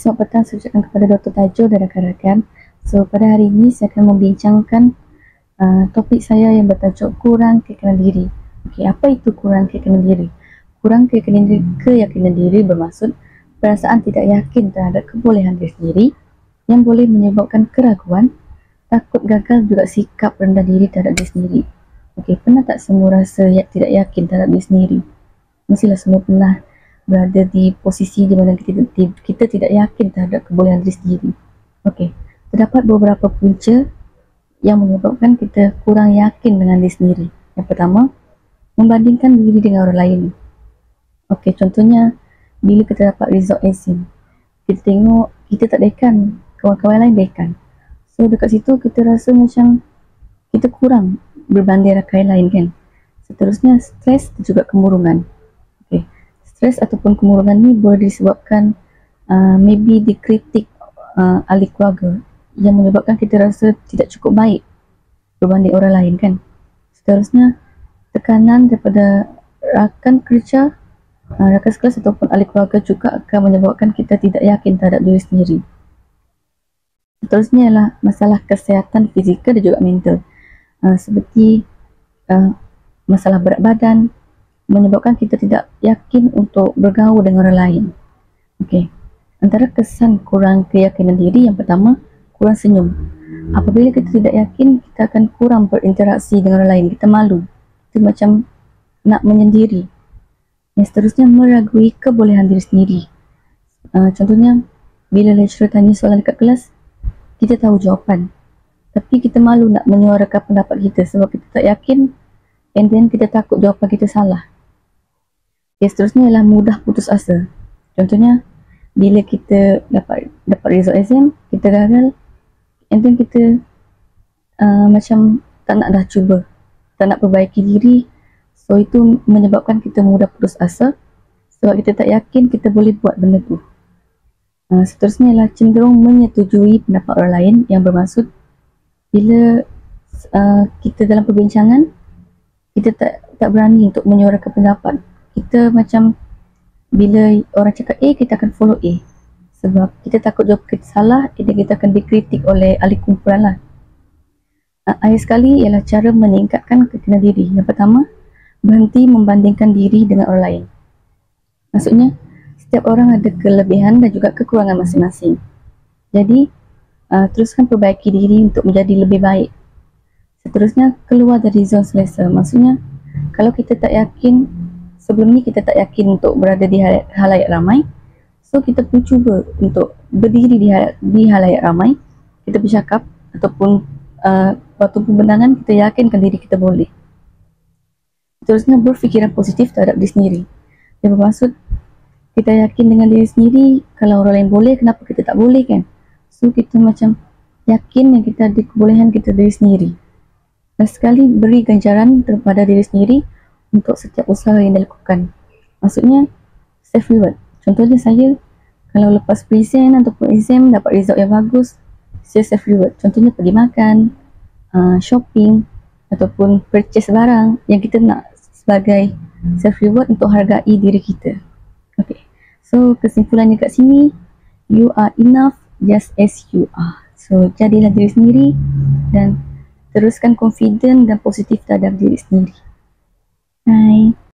Selamat petang, saya ucapkan kepada Dr. Tajul dan rakan-rakan. So, pada hari ini saya akan membincangkan topik saya yang bertajuk kurang keyakinan diri. Okey, apa itu kurang keyakinan diri? Kurang keyakinan diri bermaksud perasaan tidak yakin terhadap kebolehan diri sendiri yang boleh menyebabkan keraguan, takut gagal, juga sikap rendah diri terhadap diri sendiri. Okey, pernah tak semua rasa tidak yakin terhadap diri sendiri? Mestilah semua pernah berada di posisi di mana kita tidak yakin terhadap kebolehan diri sendiri. Okey, terdapat beberapa punca yang menyebabkan kita kurang yakin dengan diri sendiri. Yang pertama, membandingkan diri dengan orang lain. Okey, contohnya bila kita dapat result exam, kita tengok kita tak dekan, kawan-kawan lain dekan. So dekat situ kita rasa macam kita kurang berbanding rakan lain kan. Seterusnya, stres dan juga kemurungan. Okey, stres ataupun kemurungan ni boleh disebabkan maybe dikritik ahli keluarga yang menyebabkan kita rasa tidak cukup baik berbanding orang lain kan. Seterusnya, tekanan daripada rakan kerja, rakan sekelas ataupun ahli keluarga juga akan menyebabkan kita tidak yakin terhadap diri sendiri. Seterusnya ialah masalah kesihatan fizikal dan juga mental, seperti masalah berat badan, menyebabkan kita tidak yakin untuk bergaul dengan orang lain. Okey, antara kesan kurang keyakinan diri, yang pertama, kurang senyum. Apabila kita tidak yakin, kita akan kurang berinteraksi dengan orang lain, kita malu, kita macam nak menyendiri. Yang seterusnya, meragui kebolehan diri sendiri. Contohnya, bila lecturer tanya soalan dekat kelas, kita tahu jawapan, tapi kita malu nak menyuarakan pendapat kita sebab kita tak yakin, and then kita takut jawapan kita salah. Okay, seterusnya ialah mudah putus asa. Contohnya, bila kita dapat result exam, kita gagal, and then kita macam tak nak dah cuba, tak nak perbaiki diri. So itu menyebabkan kita mudah putus asa sebab kita tak yakin kita boleh buat benda tu. Seterusnya ialah cenderung menyetujui pendapat orang lain, yang bermaksud bila kita dalam perbincangan, kita tak berani untuk menyuarakan pendapat. Kita macam bila orang cakap A, kita akan follow A sebab kita takut jawapan kita salah, jadi kita akan dikritik oleh ahli kumpulan lah. Akhir sekali ialah cara meningkatkan keyakinan diri. Yang pertama, berhenti membandingkan diri dengan orang lain. Maksudnya, setiap orang ada kelebihan dan juga kekurangan masing-masing. Jadi, teruskan perbaiki diri untuk menjadi lebih baik. Seterusnya, keluar dari zon selesa. Maksudnya, kalau kita tak yakin, sebelum ni kita tak yakin untuk berada di halayak ramai, so kita pun cuba untuk berdiri di halayak ramai, kita bercakap ataupun waktu pembentangan kita yakinkan diri kita boleh. Seterusnya, berfikiran positif terhadap diri sendiri. Dia bermaksud kita yakin dengan diri sendiri, kalau orang lain boleh, kenapa kita tak boleh kan? So kita macam yakin yang kita ada kebolehan kita diri sendiri. Dan sekali beri ganjaran kepada diri sendiri untuk setiap usaha yang dilakukan. Maksudnya self reward. Contohnya saya, kalau lepas present ataupun exam dapat result yang bagus, saya self reward. Contohnya pergi makan, shopping ataupun purchase barang yang kita nak sebagai self reward untuk hargai diri kita. Okay, so kesimpulannya kat sini, you are enough just as you are. So jadilah diri sendiri dan teruskan confident dan positif terhadap diri sendiri. Bye.